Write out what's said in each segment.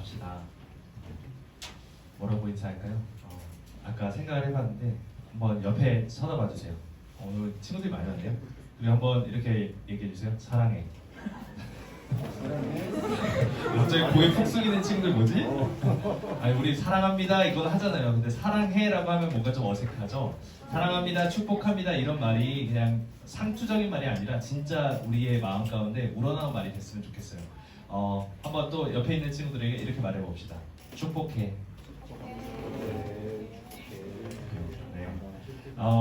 인사합시다. 뭐라고 인사할까요? 아까 생각을 해봤는데 한번 옆에 쳐다봐 주세요. 오늘 친구들이 많이 왔네요. 우리 한번 이렇게 얘기해 주세요. 사랑해. 갑자기 고개 푹 숙이는 친구들 뭐지? 아니 우리 사랑합니다 이건 하잖아요. 근데 사랑해라고 하면 뭔가 좀 어색하죠. 사랑합니다, 축복합니다 이런 말이 그냥 상투적인 말이 아니라 진짜 우리의 마음 가운데 우러나오는 말이 됐으면 좋겠어요. 한번 또 옆에 있는 친구들에게 이렇게 말해 봅시다. 축복해.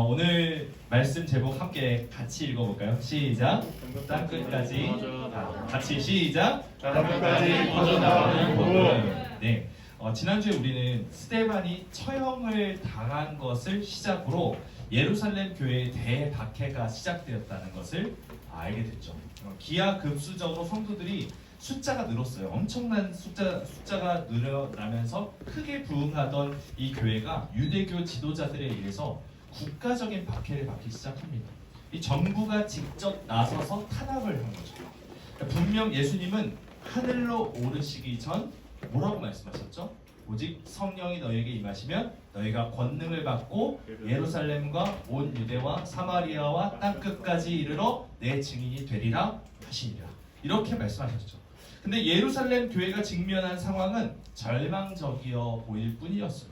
오늘 말씀 제목 함께 같이 읽어볼까요? 시작. 땅 끝까지 같이 시작. 땅 끝까지 퍼져나가는 복음. 네. 지난주에 우리는 스데반이 처형을 당한 것을 시작으로 예루살렘 교회의 대박해가 시작되었다는 것을 알게 됐죠. 기하급수적으로 성도들이 숫자가 늘었어요. 엄청난 숫자가 늘어나면서 크게 부흥하던 이 교회가 유대교 지도자들에 의해서 국가적인 박해를 받기 시작합니다. 이 정부가 직접 나서서 탄압을 한 거죠. 그러니까 분명 예수님은 하늘로 오르시기 전 뭐라고 말씀하셨죠? 오직 성령이 너에게 임하시면 너희가 권능을 받고 예루살렘과 온 유대와 사마리아와 땅끝까지 이르러 내 증인이 되리라 하시니라. 이렇게 말씀하셨죠. 근데 예루살렘 교회가 직면한 상황은 절망적이어 보일 뿐이었어요.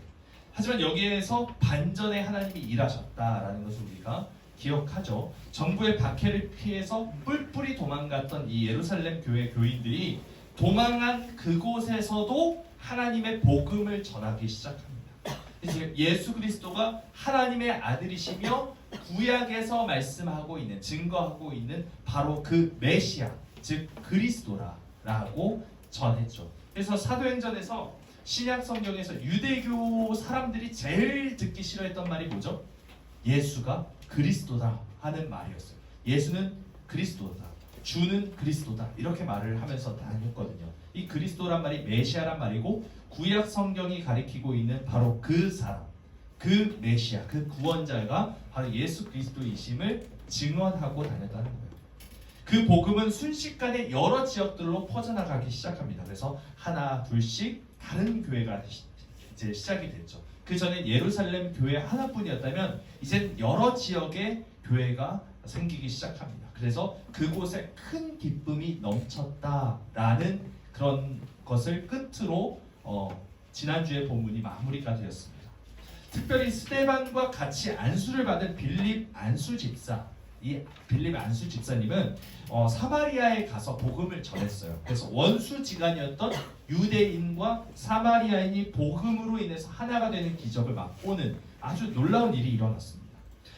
하지만 여기에서 반전의 하나님이 일하셨다라는 것을 우리가 기억하죠. 정부의 박해를 피해서 뿔뿔이 도망갔던 이 예루살렘 교회 교인들이 도망한 그곳에서도 하나님의 복음을 전하기 시작합니다. 예수 그리스도가 하나님의 아들이시며 구약에서 말씀하고 있는, 증거하고 있는 바로 그 메시아, 즉 그리스도라고 전했죠. 그래서 사도행전에서 신약 성경에서 유대교 사람들이 제일 듣기 싫어했던 말이 뭐죠? 예수가 그리스도다 하는 말이었어요. 예수는 그리스도다, 주는 그리스도다 이렇게 말을 하면서 다녔거든요. 이 그리스도란 말이 메시아란 말이고 구약 성경이 가리키고 있는 바로 그 사람, 그 메시아, 그 구원자가 바로 예수 그리스도이심을 증언하고 다녔다는 거예요. 그 복음은 순식간에 여러 지역들로 퍼져나가기 시작합니다. 그래서 하나 둘씩 다른 교회가 이제 시작이 됐죠. 그 전에 예루살렘 교회 하나뿐이었다면 이젠 여러 지역의 교회가 생기기 시작합니다. 그래서 그곳에 큰 기쁨이 넘쳤다라는 그런 것을 끝으로 지난주의 본문이 마무리가 되었습니다. 특별히 스데반과 같이 안수를 받은 빌립 안수 집사, 이 빌립 안수 집사님은 사마리아에 가서 복음을 전했어요. 그래서 원수지간이었던 유대인과 사마리아인이 복음으로 인해서 하나가 되는 기적을 맛보는 아주 놀라운 일이 일어났습니다.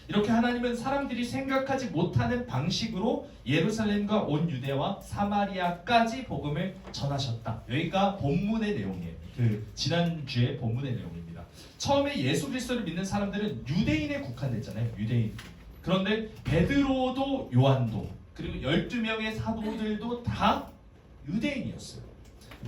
이렇게 하나님은 사람들이 생각하지 못하는 방식으로 예루살렘과 온 유대와 사마리아까지 복음을 전하셨다. 여기가 본문의 내용이에요. 지난주에 본문의 내용입니다. 처음에 예수 그리스도를 믿는 사람들은 유대인에 국한됐잖아요. 유대인. 그런데 베드로도 요한도 그리고 12명의 사도들도 다 유대인이었어요.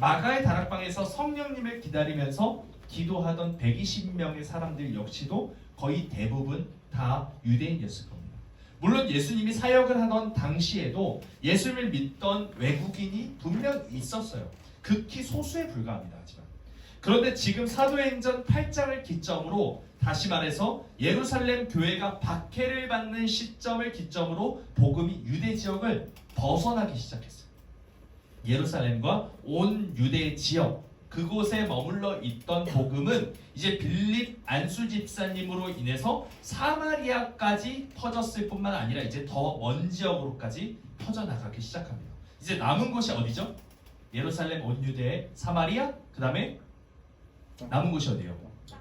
마가의 다락방에서 성령님을 기다리면서 기도하던 120명의 사람들 역시도 거의 대부분 다 유대인이었을 겁니다. 물론 예수님이 사역을 하던 당시에도 예수님을 믿던 외국인이 분명 있었어요. 극히 소수에 불과합니다. 하지만 그런데 지금 사도행전 8장을 기점으로 다시 말해서 예루살렘 교회가 박해를 받는 시점을 기점으로 복음이 유대 지역을 벗어나기 시작했어요. 예루살렘과 온 유대 지역 그곳에 머물러 있던 복음은 이제 빌립 안수 집사님으로 인해서 사마리아까지 퍼졌을 뿐만 아니라 이제 더 먼 지역으로까지 퍼져나가기 시작합니다. 이제 남은 곳이 어디죠? 예루살렘, 온 유대, 사마리아, 그 다음에 남은 곳이 어디예요?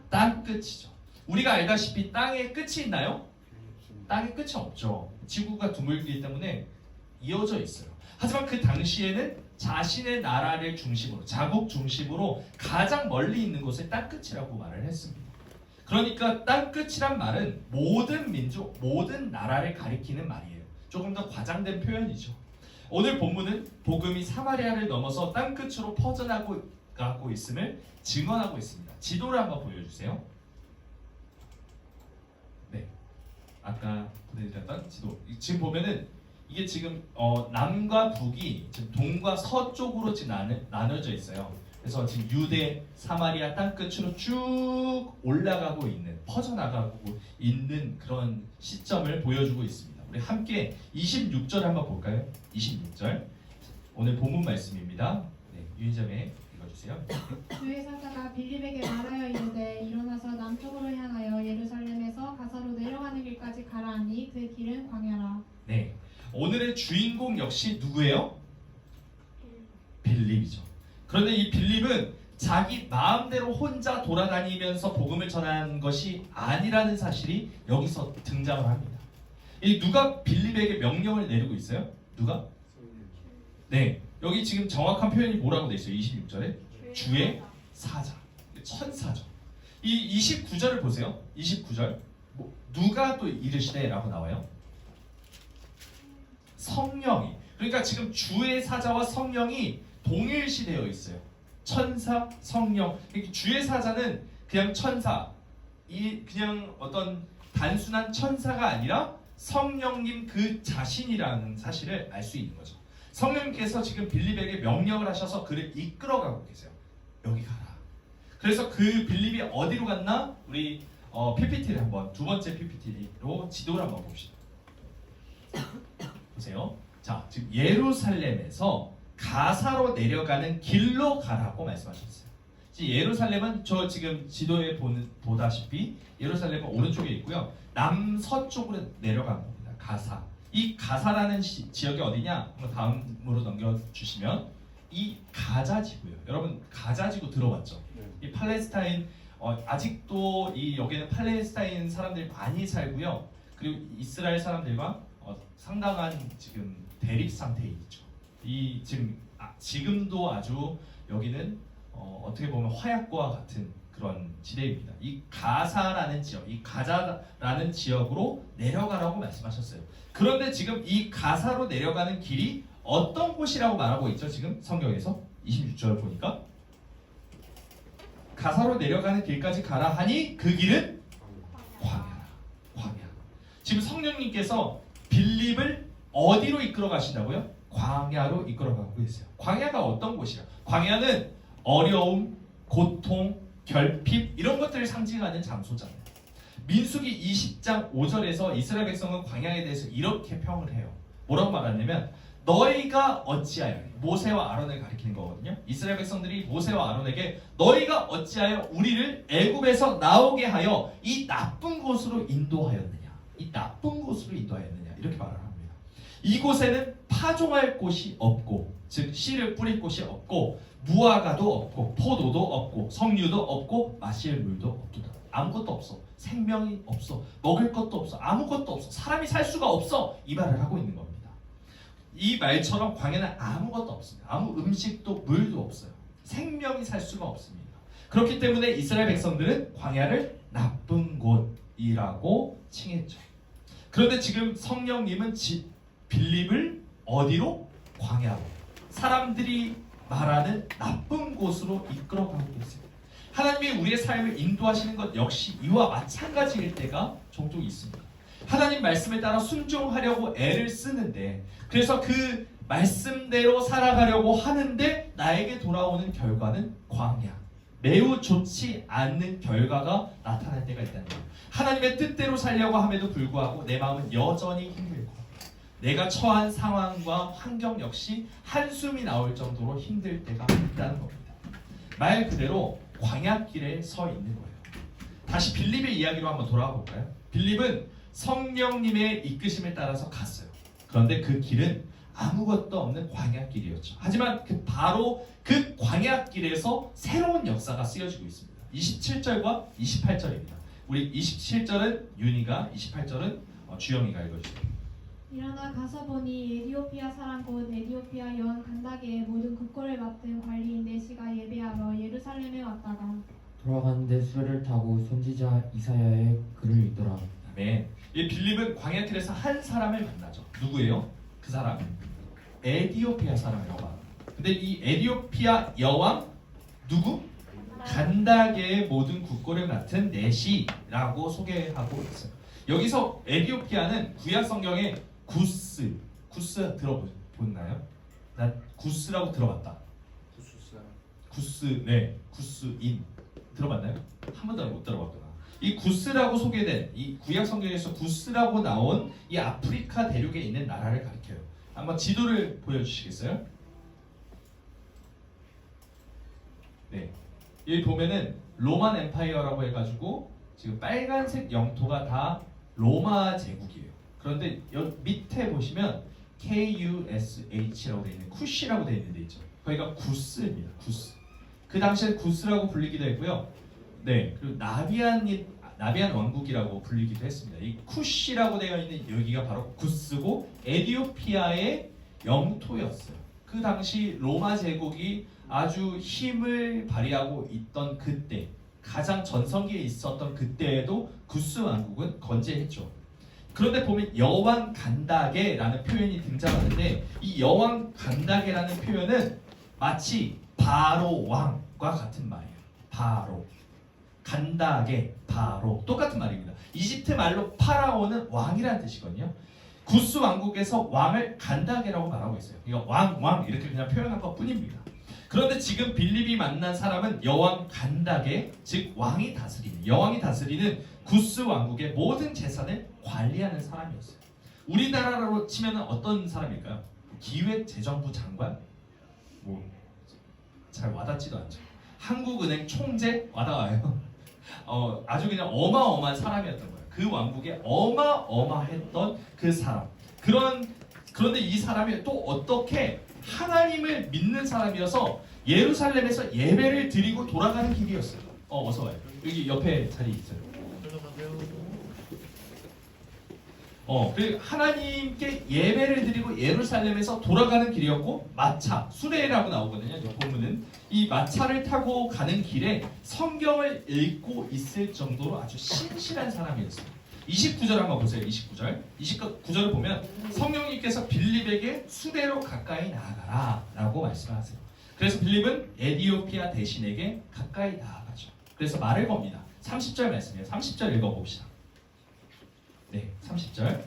땅 끝이죠. 우리가 알다시피 땅에 끝이 있나요? 땅에 끝이 없죠. 지구가 둥글기 때문에 이어져 있어요. 하지만 그 당시에는 자신의 나라를 중심으로, 자국 중심으로 가장 멀리 있는 곳을 땅끝이라고 말을 했습니다. 그러니까 땅끝이란 말은 모든 민족, 모든 나라를 가리키는 말이에요. 조금 더 과장된 표현이죠. 오늘 본문은 복음이 사마리아를 넘어서 땅끝으로 퍼져나가고 있음을 증언하고 있습니다. 지도를 한번 보여주세요. 네, 아까 보내드렸던 지도. 지금 보면은 이게 지금 남과 북이 지금 동과 서쪽으로 지금 나눠져 있어요. 그래서 지금 유대, 사마리아 땅끝으로 쭉 올라가고 있는, 퍼져나가고 있는 그런 시점을 보여주고 있습니다. 우리 함께 26절 한번 볼까요? 26절. 오늘 본문 말씀입니다. 네, 유인점에 읽어주세요. 주의 사자가 빌립에게 말하여 이르되 일어나서 남쪽으로 향하여 예루살렘에서 가사로 내려가는 길까지 가라 하니 그 길은 광야라. 네, 오늘의 주인공 역시 누구예요? 빌립이죠. 그런데 이 빌립은 자기 마음대로 혼자 돌아다니면서 복음을 전하는 것이 아니라는 사실이 여기서 등장을 합니다. 이 누가 빌립에게 명령을 내리고 있어요? 누가? 네, 여기 지금 정확한 표현이 뭐라고 돼 있어요? 26절에 주의 사자, 천사죠. 이 29절을 보세요. 29절 누가 또 이르시되 라고 나와요? 성령이. 그러니까 지금 주의 사자와 성령이 동일시되어 있어요. 천사, 성령. 주의 사자는 그냥 천사, 그냥 어떤 단순한 천사가 아니라 성령님 그 자신이라는 사실을 알 수 있는 거죠. 성령님께서 지금 빌립에게 명령을 하셔서 그를 이끌어가고 계세요. 여기 가라. 그래서 그 빌립이 어디로 갔나? 우리 PPT를 한번, 두 번째 PPT로 지도를 한번 봅시다. 보세요. 자, 지금 예루살렘에서 가사로 내려가는 길로 가라고 말씀하셨어요. 예루살렘은 저 지금 지도에 보다시피 예루살렘은 오른쪽에 있고요. 남서쪽으로 내려간 겁니다. 가사. 이 가사라는 지역이 어디냐? 한번 다음으로 넘겨주시면 이 가자지구예요. 여러분 가자지구 들어봤죠? 이 팔레스타인 아직도 이 여기는 팔레스타인 사람들이 많이 살고요. 그리고 이스라엘 사람들과 상당한 지금 대립 상태에 있죠. 이 지금도 아주 여기는 어떻게 보면 화약과 같은 그런 지대입니다. 이 가사라는 지역, 이 가자라는 지역으로 내려가라고 말씀하셨어요. 그런데 지금 이 가사로 내려가는 길이 어떤 곳이라고 말하고 있죠? 지금 성경에서 26절을 보니까 가사로 내려가는 길까지 가라 하니 그 길은 광야라. 광야. 지금 성령님께서 빌립을 어디로 이끌어 가신다고요? 광야로 이끌어 가고 있어요. 광야가 어떤 곳이야? 광야는 어려움, 고통, 결핍 이런 것들을 상징하는 장소잖아요. 민수기 20장 5절에서 이스라엘 백성은 광야에 대해서 이렇게 평을 해요. 뭐라고 말하냐면 너희가 어찌하여, 모세와 아론을 가리키는 거거든요. 이스라엘 백성들이 모세와 아론에게 너희가 어찌하여 우리를 애굽에서 나오게 하여 이 나쁜 곳으로 인도하였느냐, 이 나쁜 곳으로 인도하였느냐 이렇게 말을 합니다. 이곳에는 파종할 곳이 없고, 즉 씨를 뿌릴 곳이 없고, 무화과도 없고, 포도도 없고, 석류도 없고, 마실 물도 없도다. 아무것도 없어. 생명이 없어. 먹을 것도 없어. 아무것도 없어. 사람이 살 수가 없어. 이 말을 하고 있는 겁니다. 이 말처럼 광야는 아무것도 없습니다. 아무 음식도 물도 없어요. 생명이 살 수가 없습니다. 그렇기 때문에 이스라엘 백성들은 광야를 나쁜 곳이라고 칭했죠. 그런데 지금 성령님은 빌립을 어디로? 광야로. 사람들이 말하는 나쁜 곳으로 이끌어가고 있습니다. 하나님이 우리의 삶을 인도하시는 것 역시 이와 마찬가지일 때가 종종 있습니다. 하나님 말씀에 따라 순종하려고 애를 쓰는데, 그래서 그 말씀대로 살아가려고 하는데 나에게 돌아오는 결과는 광야, 매우 좋지 않는 결과가 나타날 때가 있다는 거예요. 하나님의 뜻대로 살려고 함에도 불구하고 내 마음은 여전히 힘들고, 내가 처한 상황과 환경 역시 한숨이 나올 정도로 힘들 때가 있다는 겁니다. 말 그대로 광야길에 서 있는 거예요. 다시 빌립의 이야기로 한번 돌아가 볼까요? 빌립은 성령님의 이끄심에 따라서 갔어요. 그런데 그 길은 아무것도 없는 광야길이었죠. 하지만 바로 그 광야길에서 새로운 역사가 쓰여지고 있습니다. 27절과 28절입니다. 우리 27절은 윤희가, 28절은 주영이가 읽어주세요. 일어나 가서 보니 에디오피아 사람 곧 에디오피아 여왕 간다게의 모든 국고를 맡은 관리인 네시가 예배하러 예루살렘에 왔다가 돌아가는데 수레를 타고 선지자 이사야의 글을 읽더라. 아멘. 이 빌립은 광야길에서 한 사람을 만나죠. 누구예요? 그 사람 에디오피아 사람이라고 합니다. 근데 이 에디오피아 여왕 누구? 간다게의 모든 국고를 맡은 네시라고 소개하고 있어요. 여기서 에디오피아는 구약 성경에 구스 들어보나요? 나 구스라고 들어봤다. 구스인 들어봤나요? 한 번도 못 들어봤구나. 이 구스라고 소개된 이 구약 성경에서 구스라고 나온 이 아프리카 대륙에 있는 나라를 가리켜요. 한번 지도를 보여주시겠어요? 네, 여기 보면은 로만 엠파이어라고 해가지고 지금 빨간색 영토가 다 로마 제국이에요. 그런데 여기 밑에 보시면 KUSH라고 되어 있는 쿠시라고 되어 있는 데 있죠. 거기가 구스입니다. 구스. 그 당시에 구스라고 불리기도 했고요. 네, 그리고 나비안 왕국이라고 불리기도 했습니다. 이 쿠시라고 되어 있는 여기가 바로 구스고 에티오피아의 영토였어요. 그 당시 로마 제국이 아주 힘을 발휘하고 있던 그때, 가장 전성기에 있었던 그때에도 구스 왕국은 건재했죠. 그런데 보면 여왕 간다게라는 표현이 등장하는데 이 여왕 간다게라는 표현은 마치 바로 왕과 같은 말이에요. 바로, 간다게, 바로 똑같은 말입니다. 이집트 말로 파라오는 왕이라는 뜻이거든요. 구스 왕국에서 왕을 간다게라고 말하고 있어요. 그러니까 왕 이렇게 그냥 표현한 것 뿐입니다. 그런데 지금 빌립이 만난 사람은 여왕 간다게, 즉 왕이 다스리는, 여왕이 다스리는 구스 왕국의 모든 재산을 관리하는 사람이었어요. 우리나라로 치면 어떤 사람일까요? 기획재정부 장관? 뭐 잘 와닿지도 않죠. 한국은행 총재 와닿아요. 아주 그냥 어마어마한 사람이었던 거예요. 그 왕국에 어마어마했던 그 사람. 그런데 이 사람이 또 어떻게 하나님을 믿는 사람이어서 예루살렘에서 예배를 드리고 돌아가는 길이었어요. 어서 와요. 여기 옆에 자리 있어요. 그 하나님께 예배를 드리고 예루살렘에서 돌아가는 길이었고 마차, 수레라고 나오거든요. 이 본문은 이 마차를 타고 가는 길에 성경을 읽고 있을 정도로 아주 신실한 사람이었어요. 29절 한번 보세요. 29절을 보면 성령님께서 빌립에게 수레로 가까이 나아가라 라고 말씀하세요. 그래서 빌립은 에티오피아 대신에게 가까이 나아가죠. 그래서 말을 겁니다. 30절 말씀이에요. 30절 읽어봅시다. 네, 30절.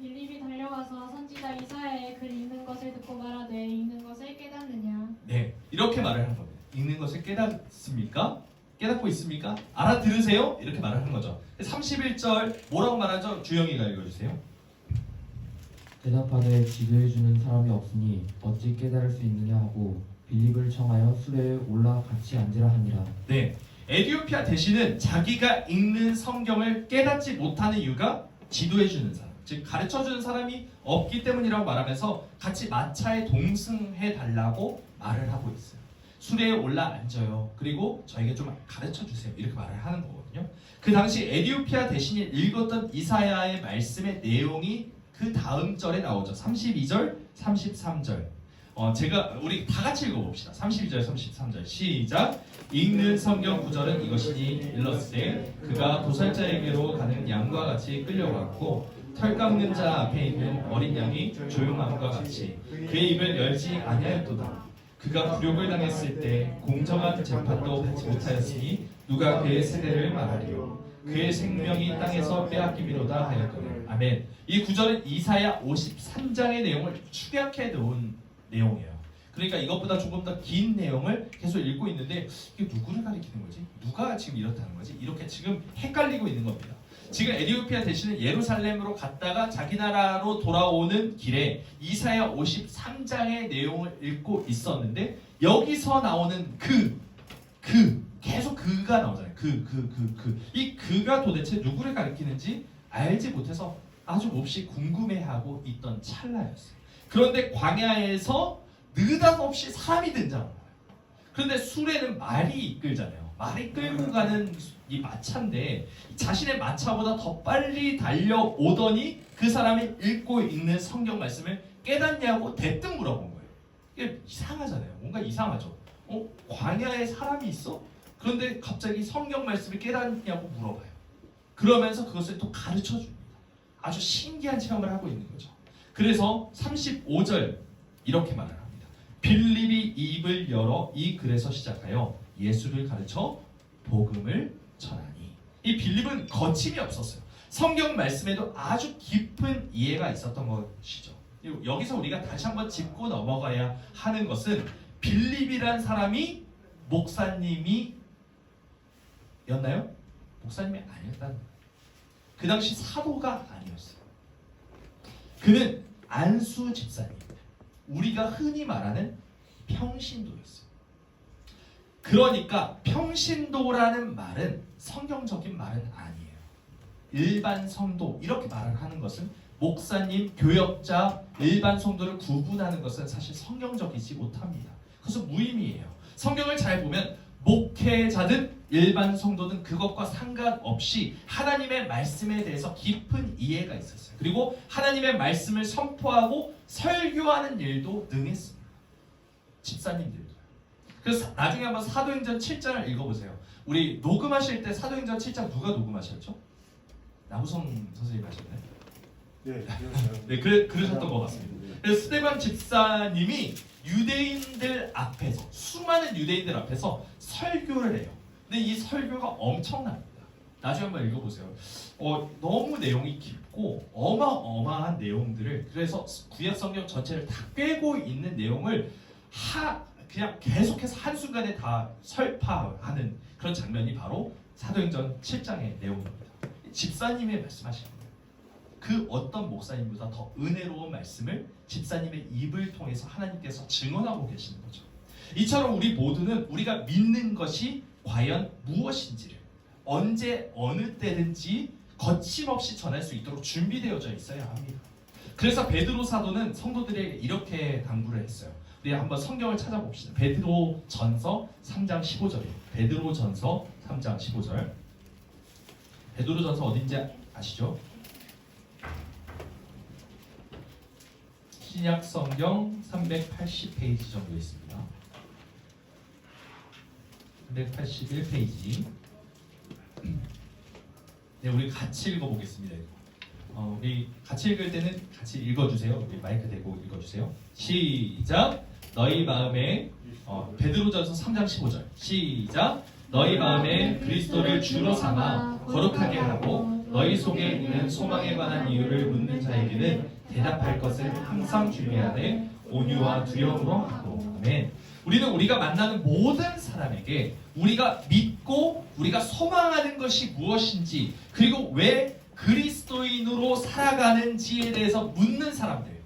빌립이 달려가서 선지자 이사야의 글 읽는 것을 듣고 말하되 읽는 것을 깨닫느냐. 네, 이렇게 말을 한 겁니다. 읽는 것을 깨닫습니까? 깨닫고 있습니까? 알아들으세요? 이렇게 말을 한 거죠. 31절 뭐라고 말하죠? 주영이가 읽어주세요. 대답하되 지도해주는 사람이 없으니 어찌 깨달을 수 있느냐 하고 빌립을 청하여 수레에 올라 같이 앉으라 하니라. 네, 에티오피아 대신은 자기가 읽는 성경을 깨닫지 못하는 이유가 지도해주는 사람, 즉 가르쳐주는 사람이 없기 때문이라고 말하면서 같이 마차에 동승해 달라고 말을 하고 있어요. 수레에 올라 앉아요. 그리고 저에게 좀 가르쳐주세요. 이렇게 말을 하는 거거든요. 그 당시 에티오피아 대신이 읽었던 이사야의 말씀의 내용이 그 다음 절에 나오죠. 32절, 33절. 우리 다 같이 읽어봅시다. 32절, 33절 시작. 읽는 성경 구절은 이것이니 일러스되 그가 도살자에게로 가는 양과 같이 끌려갔고 털 깎는 자 앞에 있는 어린 양이 조용함과 같이 그의 입을 열지 아니하였도다. 그가 굴욕을 당했을 때 공정한 재판도 받지 못하였으니 누가 그의 세대를 말하리요. 그의 생명이 땅에서 빼앗기미로다 하였거늘. 아멘. 이 구절은 이사야 53장의 내용을 축약해 놓은 내용이에요. 그러니까 이것보다 조금 더 긴 내용을 계속 읽고 있는데 이게 누구를 가리키는 거지? 누가 지금 이렇다는 거지? 이렇게 지금 헷갈리고 있는 겁니다. 지금 에티오피아 대신은 예루살렘으로 갔다가 자기 나라로 돌아오는 길에 이사야 53장의 내용을 읽고 있었는데 여기서 나오는 계속 그가 나오잖아요. 이 그가 도대체 누구를 가리키는지 알지 못해서 아주 몹시 궁금해하고 있던 찰나였어요. 그런데 광야에서 느닷없이 사람이 등장한 거예요. 그런데 수레는 말이 이끌잖아요. 말이 끌고 가는 이 마차인데 자신의 마차보다 더 빨리 달려오더니 그 사람이 읽고 있는 성경 말씀을 깨닫냐고 대뜸 물어본 거예요. 이게 이상하잖아요. 뭔가 이상하죠. 광야에 사람이 있어? 그런데 갑자기 성경 말씀을 깨닫냐고 물어봐요. 그러면서 그것을 또 가르쳐 줍니다. 아주 신기한 체험을 하고 있는 거죠. 그래서 35절 이렇게 말을 합니다. 빌립이 입을 열어 이 글에서 시작하여 예수를 가르쳐 복음을 전하니. 이 빌립은 거침이 없었어요. 성경 말씀에도 아주 깊은 이해가 있었던 것이죠. 여기서 우리가 다시 한번 짚고 넘어가야 하는 것은 빌립이란 사람이 목사님이 였나요? 목사님이 아니었다는 거예요. 그 당시 사도가 아니었어요. 그는 안수 집사님, 우리가 흔히 말하는 평신도였어요. 그러니까 평신도라는 말은 성경적인 말은 아니에요. 일반 성도 이렇게 말을 하는 것은 목사님, 교역자, 일반 성도를 구분하는 것은 사실 성경적이지 못합니다. 그래서 무의미해요. 성경을 잘 보면 목회자든 일반 성도든 그것과 상관없이 하나님의 말씀에 대해서 깊은 이해가 있었어요. 그리고 하나님의 말씀을 선포하고 설교하는 일도 능했습니다. 집사님들도. 그래서 나중에 한번 사도행전 7장을 읽어보세요. 우리 녹음하실 때 사도행전 7장 누가 녹음하셨죠? 나무성 선생님 하셨나요? 네, 그렇죠. 네, 그러셨던 것 같습니다. 그래서 스데반 집사님이 유대인들 앞에서, 수많은 유대인들 앞에서 설교를 해요. 근데 이 설교가 엄청납니다. 나중에 한번 읽어보세요. 너무 내용이 깊고 어마어마한 내용들을, 그래서 구약 성경 전체를 다 꿰고 있는 내용을 그냥 계속해서 한순간에 다 설파하는 그런 장면이 바로 사도행전 7장의 내용입니다. 집사님의 말씀하시는 거예요. 그 어떤 목사님보다 더 은혜로운 말씀을 집사님의 입을 통해서 하나님께서 증언하고 계시는 거죠. 이처럼 우리 모두는 우리가 믿는 것이 과연 무엇인지를 언제 어느 때든지 거침없이 전할 수 있도록 준비되어져 있어야 합니다. 그래서 베드로 사도는 성도들에게 이렇게 당부를 했어요. 우리 한번 성경을 찾아봅시다. 베드로 전서 3장 15절이에요. 베드로 전서 3장 15절. 베드로 전서 어딘지 아시죠? 신약 성경 380페이지 정도 있습니다. 381페이지. 네, 우리 같이 읽어보겠습니다. 우리 같이 읽을 때는 같이 읽어주세요. 우리 마이크 대고 읽어주세요. 시작. 너희 마음에 베드로전서 3장 15절. 시작. 너희 마음에 그리스도를 주로 삼아 거룩하게 하고 너희 속에 있는 소망에 관한 이유를 묻는 자에게는 대답할 것을 항상 준비하되 온유와 두려움으로 하고. 아멘. 우리는 우리가 만나는 모든 사람에게 우리가 믿고 우리가 소망하는 것이 무엇인지, 그리고 왜 그리스도인으로 살아가는지에 대해서 묻는 사람들.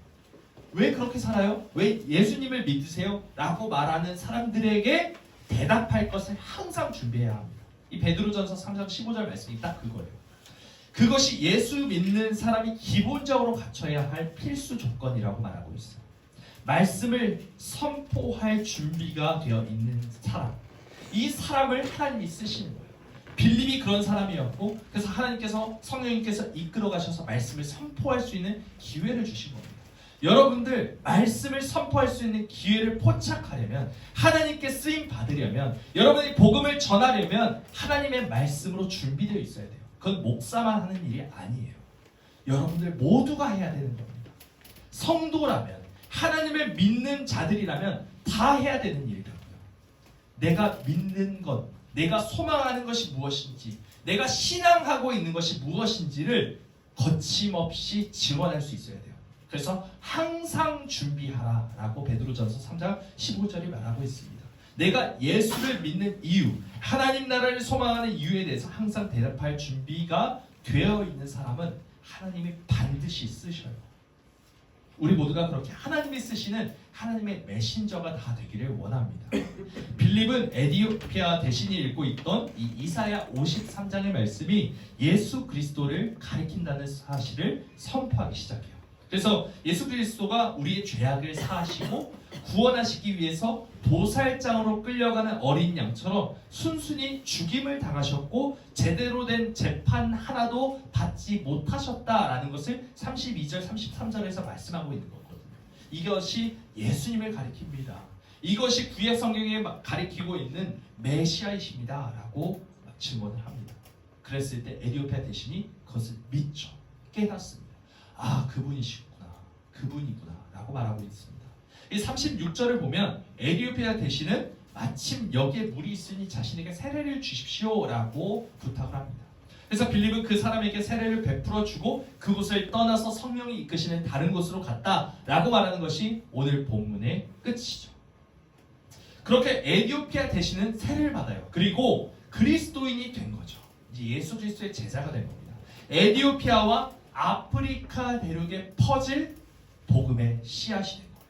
왜 그렇게 살아요? 왜 예수님을 믿으세요? 라고 말하는 사람들에게 대답할 것을 항상 준비해야 합니다. 이 베드로전서 3장 15절 말씀이 딱 그거예요. 그것이 예수 믿는 사람이 기본적으로 갖춰야 할 필수 조건이라고 말하고 있어요. 말씀을 선포할 준비가 되어 있는 사람. 이 사람을 하나님이 쓰시는 거예요. 빌립이 그런 사람이었고, 그래서 하나님께서, 성령님께서 이끌어 가셔서 말씀을 선포할 수 있는 기회를 주신 겁니다. 여러분들 말씀을 선포할 수 있는 기회를 포착하려면, 하나님께 쓰임 받으려면, 여러분이 복음을 전하려면 하나님의 말씀으로 준비되어 있어야 돼요. 그건 목사만 하는 일이 아니에요. 여러분들 모두가 해야 되는 겁니다. 성도라면, 하나님을 믿는 자들이라면 다 해야 되는 일이라고요. 내가 믿는 것, 내가 소망하는 것이 무엇인지, 내가 신앙하고 있는 것이 무엇인지를 거침없이 증언할 수 있어야 돼요. 그래서 항상 준비하라 라고 베드로전서 3장 15절이 말하고 있습니다. 내가 예수를 믿는 이유, 하나님 나라를 소망하는 이유에 대해서 항상 대답할 준비가 되어 있는 사람은 하나님이 반드시 쓰셔요. 우리 모두가 그렇게 하나님이 쓰시는 하나님의 메신저가 다 되기를 원합니다. 빌립은 에디오피아 대신이 읽고 있던 이 이사야 53장의 말씀이 예수 그리스도를 가리킨다는 사실을 선포하기 시작해요. 그래서 예수 그리스도가 우리의 죄악을 사하시고 구원하시기 위해서 도살장으로 끌려가는 어린 양처럼 순순히 죽임을 당하셨고 제대로 된 재판 하나도 받지 못하셨다라는 것을 32절, 33절에서 말씀하고 있는 거거든요. 이것이 예수님을 가리킵니다. 이것이 구약 성경에 가리키고 있는 메시아이십니다 라고 증언을 합니다. 그랬을 때 에디오피아 대신이 그것을 믿죠. 깨닫습니다. 아, 그분이시구나, 그분이구나 라고 말하고 있습니다. 이 36절을 보면 에디오피아 대신은 마침 여기에 물이 있으니 자신에게 세례를 주십시오 라고 부탁을 합니다. 그래서 빌립은 그 사람에게 세례를 베풀어 주고 그곳을 떠나서 성령이 이끄시는 다른 곳으로 갔다 라고 말하는 것이 오늘 본문의 끝이죠. 그렇게 에디오피아 대신은 세를 받아요. 그리고 그리스도인이 된 거죠. 이제 예수 그리스도의 제자가 된 겁니다. 에디오피아와 아프리카 대륙에 퍼질 복음의 씨앗이 된 거예요.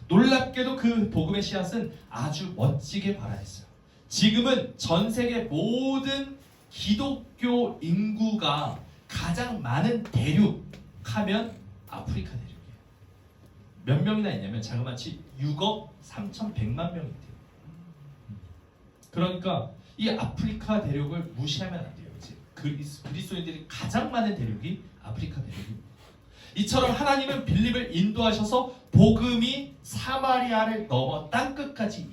놀랍게도 그 복음의 씨앗은 아주 멋지게 발화했어요. 지금은 전 세계 모든 기독교 인구가 가장 많은 대륙 하면 아프리카 대륙이에요. 몇 명이나 있냐면 자그마치 6억 3,100만 명이 돼요. 그러니까 이 아프리카 대륙을 무시하면 안 돼요. 이제 그리스도인들이 가장 많은 대륙이 아프리카 대륙입니다. 이처럼 하나님은 빌립을 인도하셔서 복음이 사마리아를 넘어 땅끝까지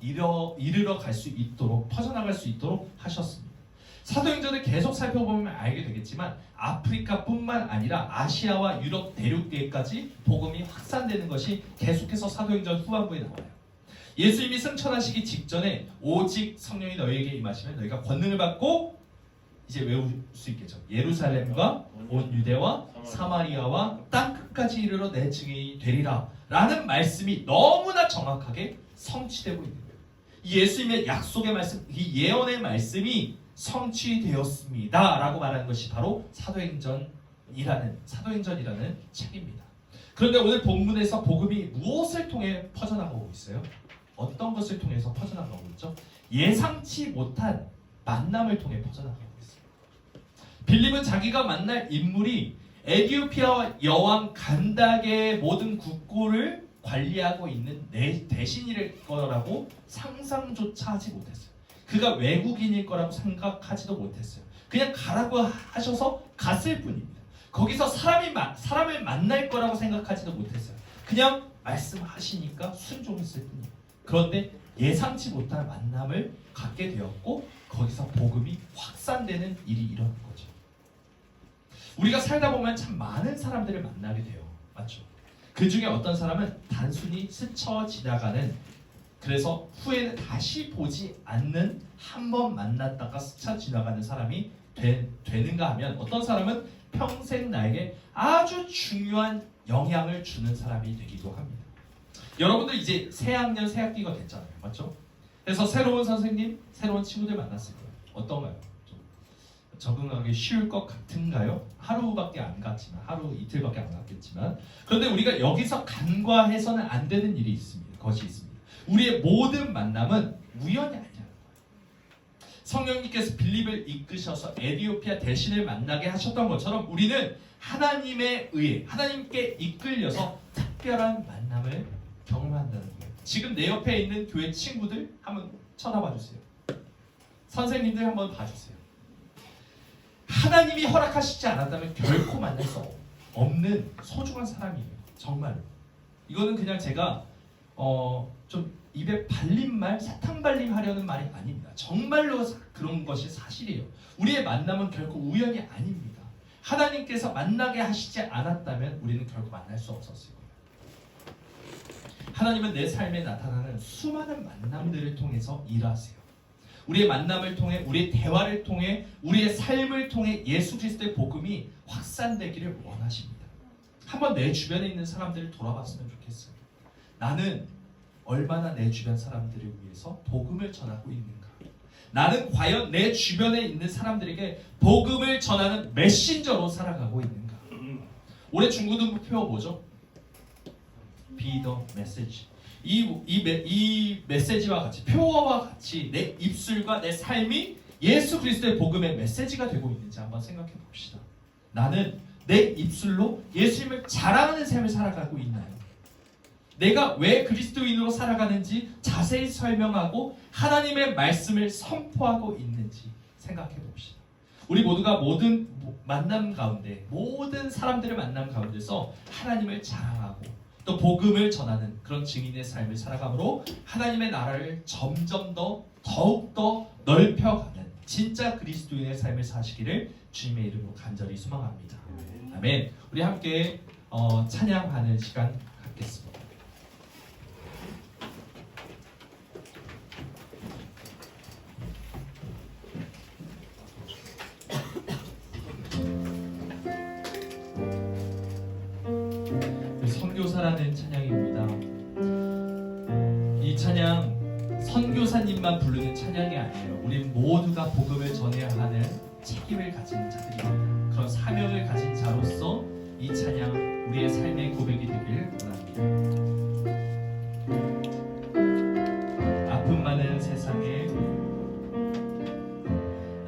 이르러 갈 수 있도록 퍼져나갈 수 있도록 하셨습니다. 사도행전을 계속 살펴보면 알게 되겠지만 아프리카뿐만 아니라 아시아와 유럽 대륙계까지 복음이 확산되는 것이 계속해서 사도행전 후반부에 나와요. 예수님이 승천하시기 직전에 오직 성령이 너희에게 임하시면 너희가 권능을 받고 이제 외울 수 있겠죠. 예루살렘과 온 유대와 사마리아와 땅끝까지 이르러 내 증인이 되리라 라는 말씀이 너무나 정확하게 성취되고 있는 거예요. 이 예수님의 약속의 말씀, 이 예언의 말씀이 성취되었습니다 라고 말하는 것이 바로 사도행전이라는 책입니다. 그런데 오늘 본문에서 복음이 무엇을 통해 퍼져나가고 있어요? 어떤 것을 통해서 퍼져나가고 있죠? 예상치 못한 만남을 통해 퍼져나가고 있어요. 빌립은 자기가 만날 인물이 에디오피아 여왕 간다게의 모든 국고를 관리하고 있는 대신일 거라고 상상조차 하지 못했어요. 그가 외국인일 거라고 생각하지도 못했어요. 그냥 가라고 하셔서 갔을 뿐입니다. 거기서 사람을 만날 거라고 생각하지도 못했어요. 그냥 말씀하시니까 순종했을 뿐이에요. 그런데 예상치 못한 만남을 갖게 되었고 거기서 복음이 확산되는 일이 일어난 거죠. 우리가 살다 보면 참 많은 사람들을 만나게 돼요. 맞죠? 그 중에 어떤 사람은 단순히 스쳐 지나가는, 그래서 후에는 다시 보지 않는, 한 번 만났다가 스쳐 지나가는 사람이 되는가 하면 어떤 사람은 평생 나에게 아주 중요한 영향을 주는 사람이 되기도 합니다. 여러분들 이제 새학년 새학기가 됐잖아요. 맞죠? 그래서 새로운 선생님, 새로운 친구들 만났을 거예요. 어떤가요? 좀 적응하기 쉬울 것 같은가요? 하루밖에 안 갔지만, 하루 이틀밖에 안 갔겠지만, 그런데 우리가 여기서 간과해서는 안 되는 일이 있습니다. 것이 있습니다. 우리의 모든 만남은 우연이 아니라는 거예요. 성령님께서 빌립을 이끄셔서 에디오피아 대신을 만나게 하셨던 것처럼 우리는 하나님에 의해, 하나님께 이끌려서 특별한 만남을 경험한다는 거예요. 지금 내 옆에 있는 교회 친구들 한번 쳐다봐 주세요. 선생님들 한번 봐주세요. 하나님이 허락하시지 않았다면 결코 만날 수 없는 소중한 사람이에요. 정말로. 이거는 그냥 제가 좀 입에 발린 말, 사탕 발림 하려는 말이 아닙니다. 정말로 그런 것이 사실이에요. 우리의 만남은 결코 우연이 아닙니다. 하나님께서 만나게 하시지 않았다면 우리는 결코 만날 수 없었을 거예요. 하나님은 내 삶에 나타나는 수많은 만남들을 통해서 일하세요. 우리의 만남을 통해, 우리의 대화를 통해, 우리의 삶을 통해 예수 그리스도의 복음이 확산되기를 원하십니다. 한번 내 주변에 있는 사람들을 돌아봤으면 좋겠어요. 나는 얼마나 내 주변 사람들을 위해서 복음을 전하고 있는가? 나는 과연 내 주변에 있는 사람들에게 복음을 전하는 메신저로 살아가고 있는가? 올해 중고등부표 뭐죠? Be the message. 이 메시지와 같이, 표어와 같이 내 입술과 내 삶이 예수 그리스도의 복음의 메시지가 되고 있는지 한번 생각해 봅시다. 나는 내 입술로 예수님을 자랑하는 삶을 살아가고 있나요? 내가 왜 그리스도인으로 살아가는지 자세히 설명하고 하나님의 말씀을 선포하고 있는지 생각해 봅시다. 우리 모두가 모든 만남 가운데, 모든 사람들의 만남 가운데서 하나님을 자랑하고 또 복음을 전하는 그런 증인의 삶을 살아감으로 하나님의 나라를 점점 더 더욱 더 넓혀가는 진짜 그리스도인의 삶을 사시기를 주님의 이름으로 간절히 소망합니다. 아멘. 우리 함께 찬양하는 시간 갖겠습니다. 선교사라는 찬양입니다. 이 찬양 선교사님만 부르는 찬양이 아니에요. 우리 모두가 복음을 전해야 하는 책임을 가진 자들입니다. 그런 사명을 가진 자로서 이 찬양 우리의 삶의 고백이 되길 원합니다. 아픔 많은 세상에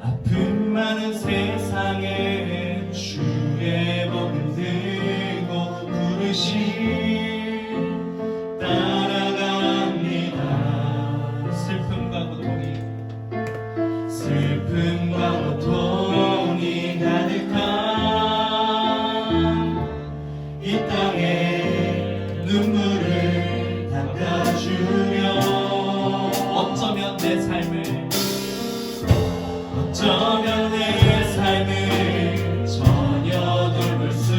아픔 많은 세상에 주의 복음 들고 부르시 따라갑니다. 슬픔과 고통이 가득한 이 땅에 눈물을 닦아주려 어쩌면 내 삶을 전혀 돌볼 수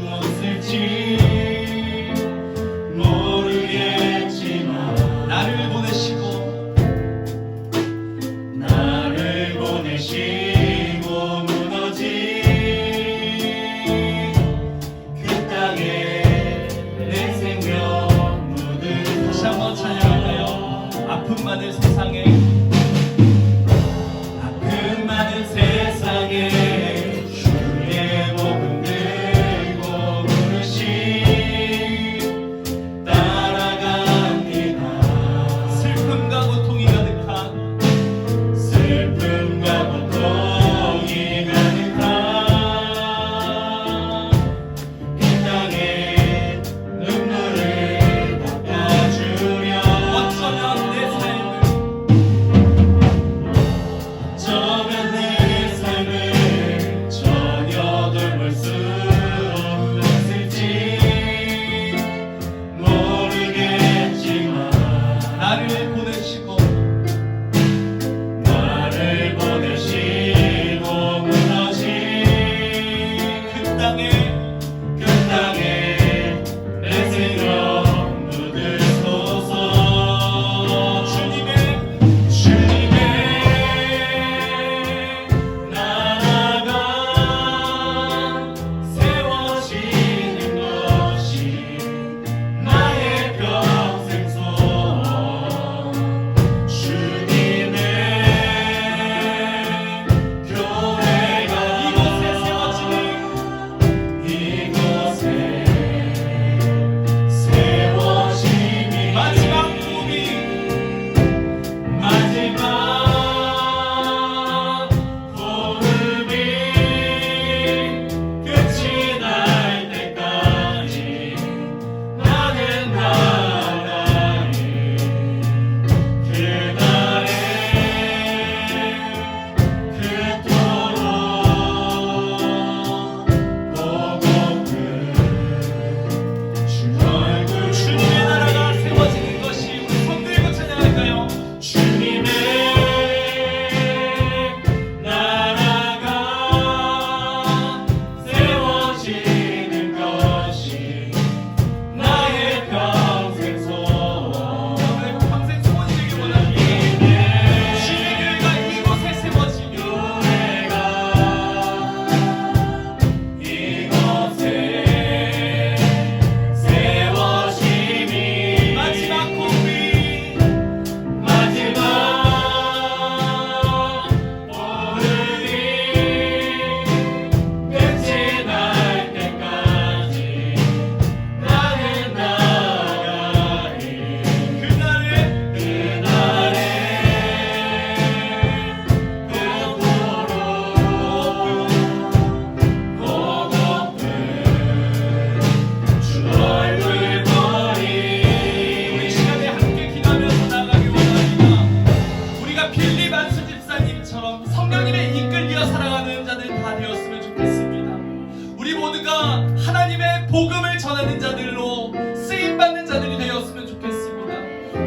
없을지 모르겠지만 나를 보내시고 무너진 그 땅에 내 생명 묻은 다시 한번 찬양할까요? 아픔 많은 세상에 주의 복음 들고 부르시 따라갑니다. 슬픔과 고통이 가득한 이 땅에 눈물을 닦아주려 어쩌면 내 삶을 전혀 돌볼 수 없을지 모르겠지만 나를 보내시고 무너진 그 땅에 내 생명 묻으소서. 주님의 나라가 세워지는 것이 나의 평생 소원. 주님의 교회가 이곳에 세워짐이 마지막 호흡이 끝이 날 때까지 나는 나가리. 그날에 그토록 보고픈 주 얼굴. 주님의 나라가 세워지는 것이 우리 손 들고 찬양할까요? 주님의 나라가 세워지는 것이 나의 평생 소원. 여러분의 평생 소원이 되길 원합니다. 주님의 교회가 이곳에 세워지며 마지막 호흡이 끝이 날 때까지 나는 나가리. 그날에 고고픈 주 얼굴 보리. 우리 시간에 함께 기도하면서 나가기 원합니다. 우리가 빌립 안수 집사님처럼 성령님의 이끌려 살아가는 자들 다 되었으면 좋겠습니다. 우리 모두가 하나님의 복음을 전하는 자들로 쓰임받는 자들이 되었으면 좋겠습니다.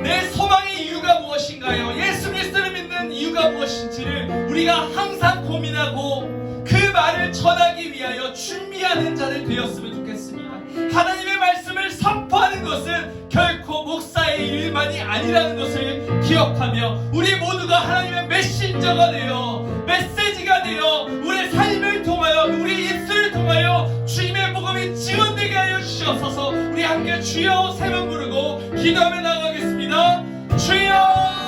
내 소망의 이유가 무엇인가요? 예수 그리스도를 믿는 이유가 무엇인지를 우리가 항상 고민하고 그 말을 전하기 위하여 준비하는 자들 되었으면 좋겠습니다. 하나님의 말씀을 선포하는 것은 결코 목사의 일만이 아니라는 것을 기억하며 우리 모두가 하나님의 메신저가 되어 메시지가 되어 우리 삶을 통하여 우리 입술을 통하여 주님의 복음이 증언되게 하여 주시옵소서. 우리 함께 주여 세 번 부르고 기도하며 나가겠습니다. 주여